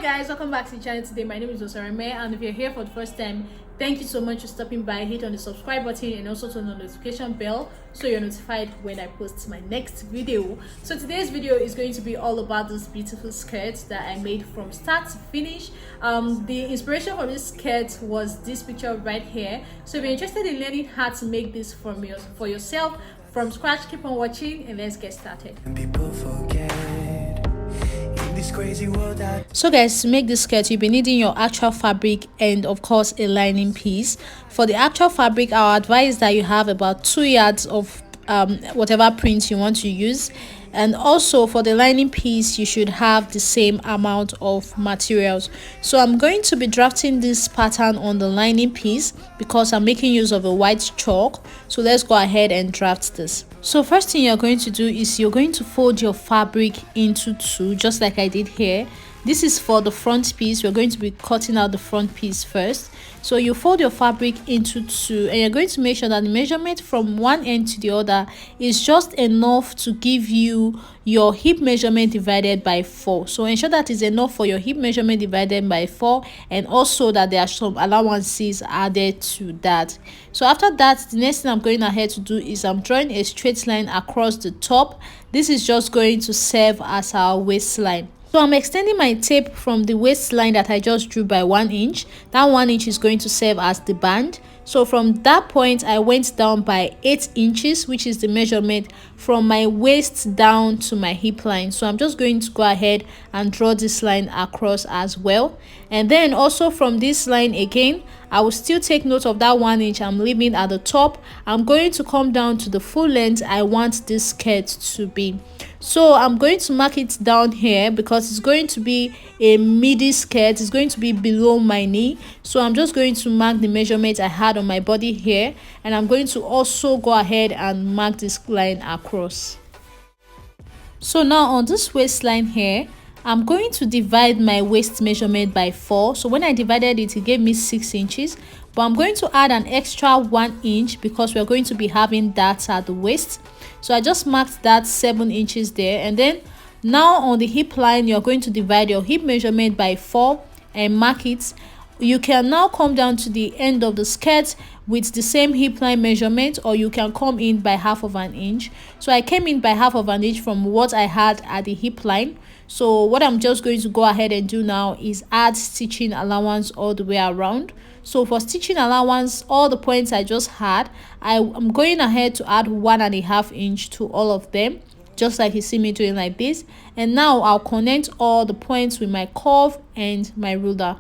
Hi guys, welcome back to the channel today. My name is Stylebyreme, and if you're here for the first time, thank you so much for stopping by. Hit on the subscribe button and also turn on the notification bell so you're notified when I post my next video. So today's video is going to be all about this beautiful skirt that I made from start to finish. The inspiration for this skirt was this picture right here. So if you're interested in learning how to make this for yourself from scratch, keep on watching and let's get started. People forget. So guys, to make this skirt, you'll be needing your actual fabric and of course a lining piece. For the actual fabric, I'll advise that you have about 2 yards of whatever print you want to use, and also for the lining piece you should have the same amount of materials. So I'm going to be drafting this pattern on the lining piece because I'm making use of a white chalk. So let's go ahead and draft this. So first thing you're going to do is you're going to fold your fabric into two, just like I did here. This is for the front piece. We're going to be cutting out the front piece first. So you fold your fabric into two and you're going to make sure that the measurement from one end to the other is just enough to give you your hip measurement divided by 4. So ensure that is enough for your hip measurement divided by 4, and also that there are some allowances added to that. So after that, the next thing I'm going ahead to do is I'm drawing a straight line across the top. This is just going to serve as our waistline. So I'm extending my tape from the waistline that I just drew by 1 inch. That 1 inch is going to serve as the band. So from that point, I went down by 8 inches, which is the measurement from my waist down to my hip line. So I'm just going to go ahead and draw this line across as well. And then also from this line again, I will still take note of that 1 inch I'm leaving at the top. I'm going to come down to the full length I want this skirt to be. So I'm going to mark it down here because it's going to be a midi skirt. It's going to be below my knee. So I'm just going to mark the measurement I had on my body here, and I'm going to also go ahead and mark this line across. So now on this waistline here, I'm going to divide my waist measurement by 4. So when I divided it, it gave me 6 inches. But I'm going to add an extra 1 inch because we're going to be having that at the waist. So I just marked that 7 inches there. And then now on the hip line, you're going to divide your hip measurement by 4 and mark it. You can now come down to the end of the skirt with the same hip line measurement, or you can come in by half of an inch. So I came in by half of an inch from what I had at the hip line. So what I'm just going to go ahead and do now is add stitching allowance all the way around. So for stitching allowance, all the points I just had, I'm going ahead to add 1.5 inch to all of them, just like you see me doing like this. And now I'll connect all the points with my curve and my ruler.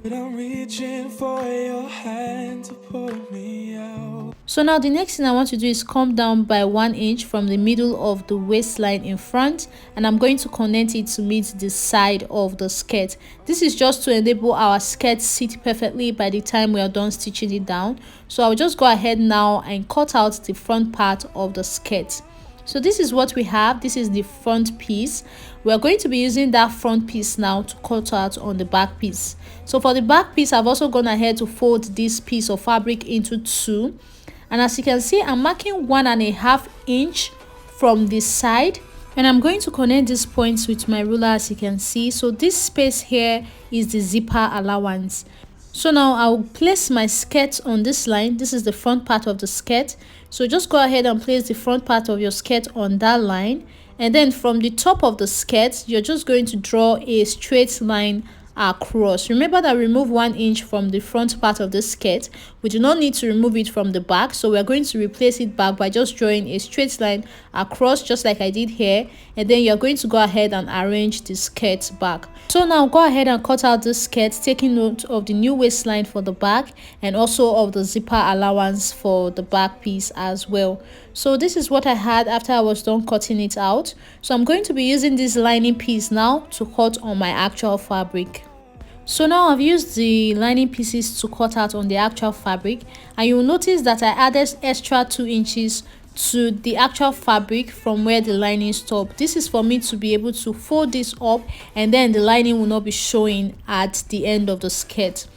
I'm reaching for your hand to pull me out. So now the next thing I want to do is come down by 1 inch from the middle of the waistline in front, and I'm going to connect it to meet the side of the skirt. This is just to enable our skirt sit perfectly by the time we are done stitching it down. So I'll just go ahead now and cut out the front part of the skirt. So this is what we have. This is the front piece. We are going to be using that front piece now to cut out on the back piece. So for the back piece, I've also gone ahead to fold this piece of fabric into two. And as you can see, I'm marking 1.5 inch from this side. And I'm going to connect these points with my ruler, as you can see. So this space here is the zipper allowance. So now I'll place my skirt on this line. This is the front part of the skirt. So just go ahead and place the front part of your skirt on that line. And then from the top of the skirt, you're just going to draw a straight line across. Remember that remove 1 inch from the front part of the skirt. We do not need to remove it from the back, so we're going to replace it back by just drawing a straight line across, just like I did here. And then you're going to go ahead and arrange the skirt back. So now go ahead and cut out the skirt, taking note of the new waistline for the back and also of the zipper allowance for the back piece as well. So this is what I had after I was done cutting it out. So I'm going to be using this lining piece now to cut on my actual fabric. So now I've used the lining pieces to cut out on the actual fabric, and you will notice that I added extra 2 inches to the actual fabric from where the lining stopped. This is for me to be able to fold this up, and then the lining will not be showing at the end of the skirt.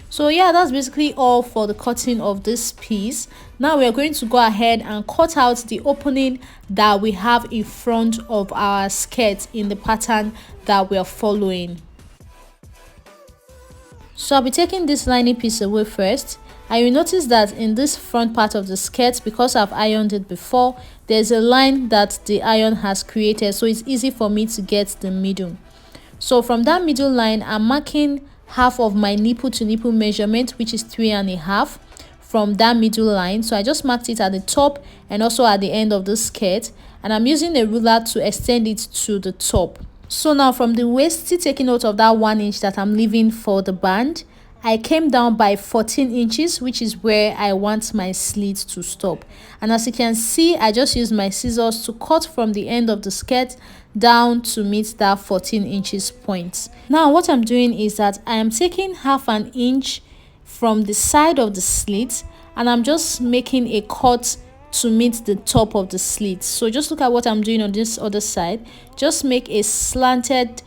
So yeah, that's basically all for the cutting of this piece. Now we are going to go ahead and cut out the opening that we have in front of our skirt in the pattern that we are following. So I'll be taking this lining piece away first. And you notice that in this front part of the skirt, because I've ironed it before, there's a line that the iron has created, so it's easy for me to get the middle. So from that middle line, I'm marking half of my nipple to nipple measurement, which is 3.5 from that middle line. So I just marked it at the top and also at the end of the skirt, and I'm using a ruler to extend it to the top. So now from the waist, still taking note of that 1 inch that I'm leaving for the band, I came down by 14 inches, which is where I want my slit to stop. And as you can see, I just used my scissors to cut from the end of the skirt down to meet that 14 inches point. Now what I'm doing is that I am taking half an inch from the side of the slit, and I'm just making a cut to meet the top of the slit. So just look at what I'm doing on this other side. Just make a slanted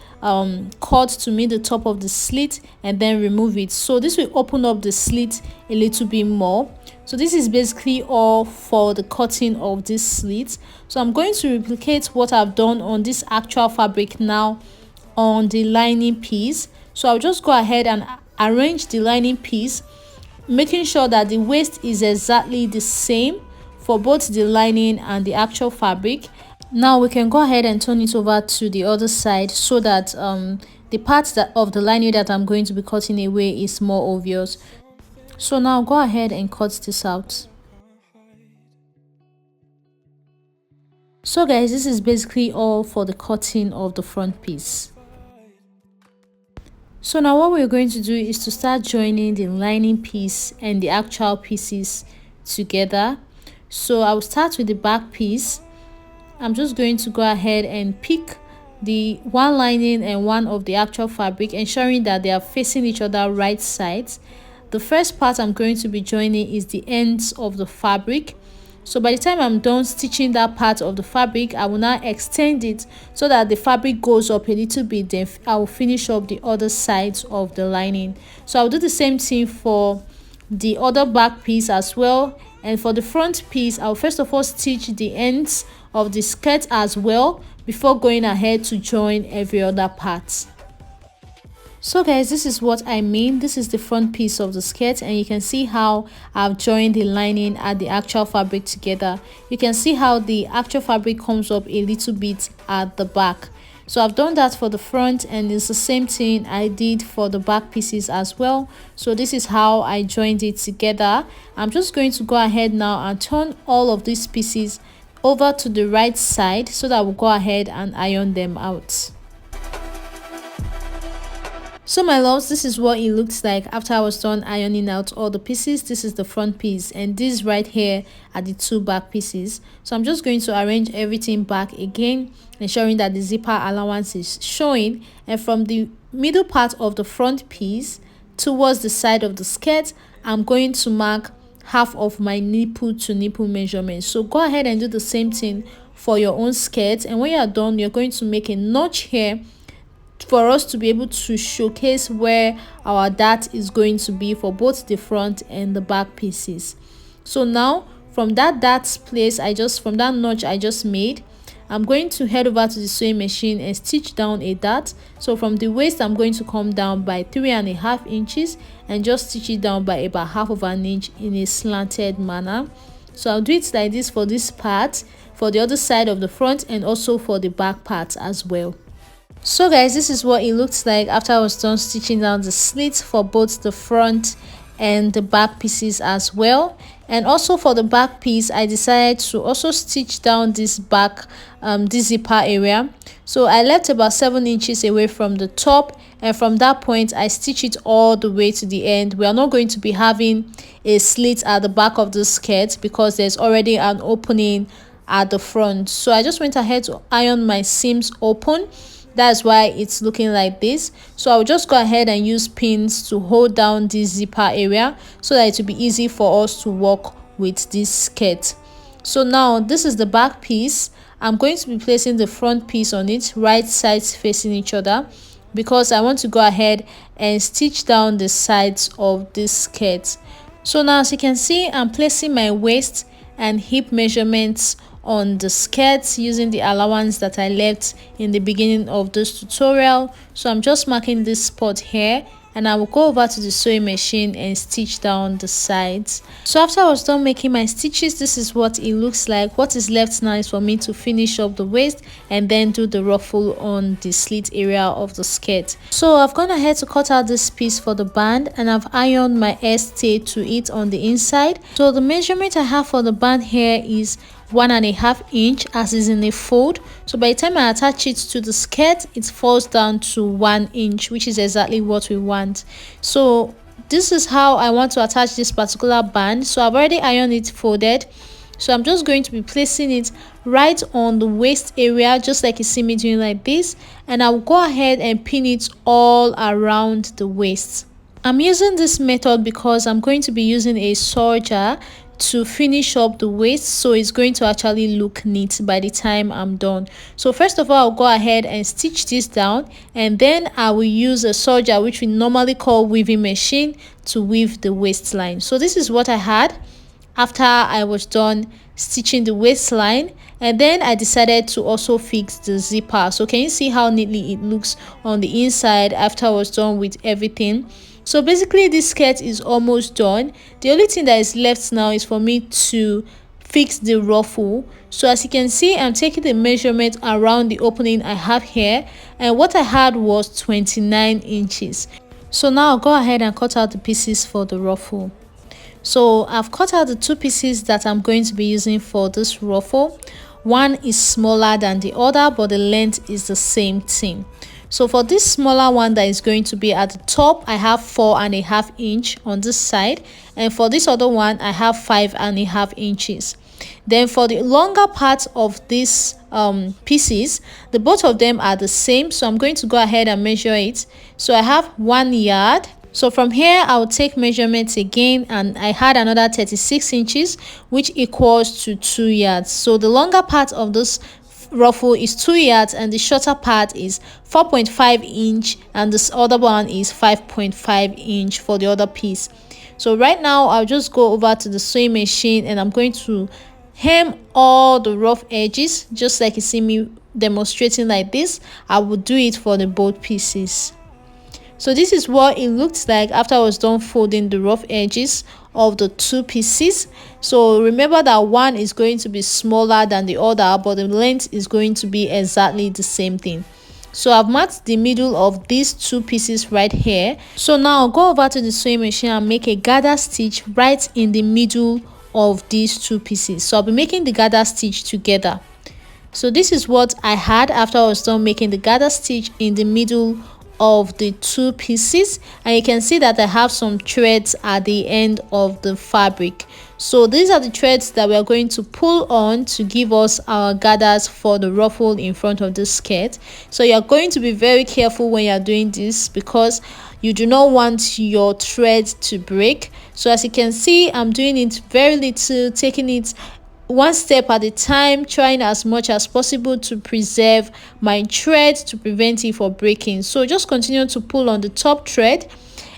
cut to meet the top of the slit and then remove it. So this will open up the slit a little bit more. So this is basically all for the cutting of this slit. So I'm going to replicate what I've done on this actual fabric now on the lining piece. So I'll just go ahead and arrange the lining piece, making sure that the waist is exactly the same for both the lining and the actual fabric. Now we can go ahead and turn it over to the other side so that the parts of the lining that I'm going to be cutting away is more obvious. So now go ahead and cut this out. So guys, this is basically all for the cutting of the front piece. So now what we're going to do is to start joining the lining piece and the actual pieces together. So I'll start with the back piece. I'm just going to go ahead and pick the one lining and one of the actual fabric, ensuring that they are facing each other right sides. The first part I'm going to be joining is the ends of the fabric. So by the time I'm done stitching that part of the fabric, I will now extend it so that the fabric goes up a little bit. Then I will finish up the other sides of the lining. So I'll do the same thing for the other back piece as well. And for the front piece, I'll first of all stitch the ends of the skirt as well before going ahead to join every other part. So guys, this is what I mean. This is the front piece of the skirt, and you can see how I've joined the lining and the actual fabric together. You can see how the actual fabric comes up a little bit at the back. So I've done that for the front, and it's the same thing I did for the back pieces as well. So this is how I joined it together. I'm just going to go ahead now and turn all of these pieces over to the right side so that we'll go ahead and iron them out. So my loves, this is what it looks like after I was done ironing out all the pieces. This is the front piece, and this right here are the two back pieces. So I'm just going to arrange everything back again, ensuring that the zipper allowance is showing. And from the middle part of the front piece towards the side of the skirt, I'm going to mark half of my nipple to nipple measurement. So go ahead and do the same thing for your own skirt, and when you are done, you're going to make a notch here for us to be able to showcase where our dart is going to be for both the front and the back pieces. So now from that dart place, from that notch I just made, I'm going to head over to the sewing machine and stitch down a dart. So from the waist, I'm going to come down by 3.5 inches and just stitch it down by about half of an inch in a slanted manner. So I'll do it like this for this part, for the other side of the front, and also for the back part as well. So guys, this is what it looks like after I was done stitching down the slits for both the front and the back pieces as well. And also for the back piece, I decided to also stitch down this back this zipper area. So I left about 7 inches away from the top, and from that point I stitch it all the way to the end. We are not going to be having a slit at the back of the skirt because there's already an opening at the front. So I just went ahead to iron my seams open. That's why it's looking like this. So I'll just go ahead and use pins to hold down this zipper area so that it will be easy for us to work with this skirt. So now this is the back piece. I'm going to be placing the front piece on it, right sides facing each other, because I want to go ahead and stitch down the sides of this skirt. So now as you can see, I'm placing my waist and hip measurements on the skirt using the allowance that I left in the beginning of this tutorial. So I'm just marking this spot here, and I will go over to the sewing machine and stitch down the sides. So after I was done making my stitches, this is what it looks like. What is left now is for me to finish up the waist and then do the ruffle on the slit area of the skirt. So I've gone ahead to cut out this piece for the band, and I've ironed my stay to it on the inside. So the measurement I have for the band here is 1.5 inch, as is in a fold. So by the time I attach it to the skirt, it falls down to 1 inch, which is exactly what we want. So this is how I want to attach this particular band. So I've already ironed it folded, so I'm just going to be placing it right on the waist area, just like you see me doing like this, and I'll go ahead and pin it all around the waist. I'm using this method because I'm going to be using a serger to finish up the waist, so it's going to actually look neat by the time I'm done. So first of all, I'll go ahead and stitch this down, and then I will use a serger, which we normally call weaving machine, to weave the waistline. So this is what I had after I was done stitching the waistline, and then I decided to also fix the zipper. So can you see how neatly it looks on the inside after I was done with everything? So basically this skirt is almost done. The only thing that is left now is for me to fix the ruffle. So as you can see, I'm taking the measurement around the opening I have here, and what I had was 29 inches. So now I'll go ahead and cut out the pieces for the ruffle. So I've cut out the two pieces that I'm going to be using for this ruffle. One is smaller than the other, but the length is the same thing. So for this smaller one that is going to be at the top, I have 4.5 inch on this side, and for this other one I have 5.5 inches. Then for the longer part of these pieces, the both of them are the same, so I'm going to go ahead and measure it. So I have 1 yard. So from here I'll take measurements again, and I had another 36 inches, which equals to 2 yards. So the longer part of this ruffle is 2 yards, and the shorter part is 4.5 inch, and this other one is 5.5 inch for the other piece. So right now I'll just go over to the sewing machine, and I'm going to hem all the rough edges, just like you see me demonstrating like this. I will do it for the both pieces. So this is what it looks like after I was done folding the rough edges of the two pieces. So remember that one is going to be smaller than the other, but the length is going to be exactly the same thing. So I've marked the middle of these two pieces right here. So now I'll go over to the sewing machine and make a gather stitch right in the middle of these two pieces. So I'll be making the gather stitch together. So this is what I had after I was done making the gather stitch in the middle of the two pieces, and you can see that I have some threads at the end of the fabric. So these are the threads that we are going to pull on to give us our gathers for the ruffle in front of the skirt. So you are going to be very careful when you are doing this, because you do not want your thread to break. So as you can see, I'm doing it very little, taking it one step at a time, trying as much as possible to preserve my thread to prevent it from breaking. So just continue to pull on the top thread,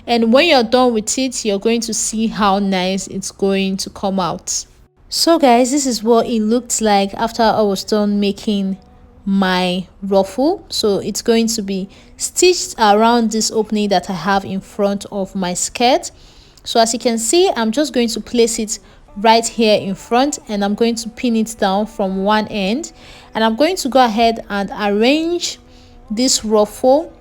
and when you're done with it, you're going to see how nice it's going to come out. So guys, this is what it looked like after I was done making my ruffle. So it's going to be stitched around this opening that I have in front of my skirt. So as you can see, I'm just going to place it right here in front, and I'm going to pin it down from one end, and I'm going to go ahead and arrange this ruffle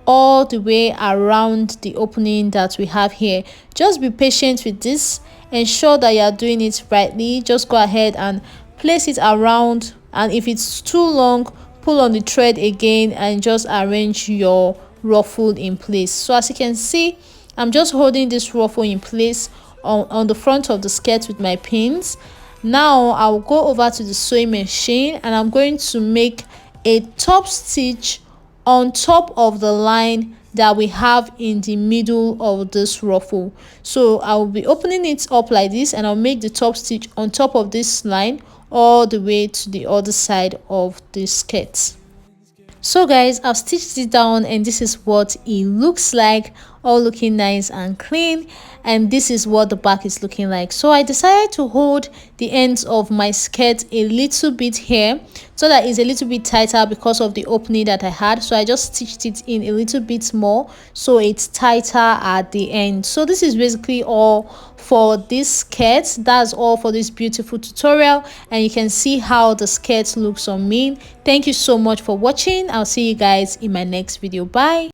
all the way around the opening that we have here. Just be patient with this, ensure that you are doing it rightly. Just go ahead and place it around, and if it's too long, pull on the thread again and just arrange your ruffle in place. So as you can see, I'm just holding this ruffle in place on the front of the skirt with my pins. Now I'll go over to the sewing machine, and I'm going to make a top stitch on top of the line that we have in the middle of this ruffle. So I will be opening it up like this, and I'll make the top stitch on top of this line all the way to the other side of the skirt. So guys, I've stitched it down, and this is what it looks like all looking nice and clean. And this is what the back is looking like. So I decided to hold the ends of my skirt a little bit here so that it's a little bit tighter because of the opening that I had. So I just stitched it in a little bit more so it's tighter at the end. So this is basically all for this skirt. That's all for this beautiful tutorial, and you can see how the skirt looks on me. Thank you so much for watching. I'll see you guys in my next video. Bye.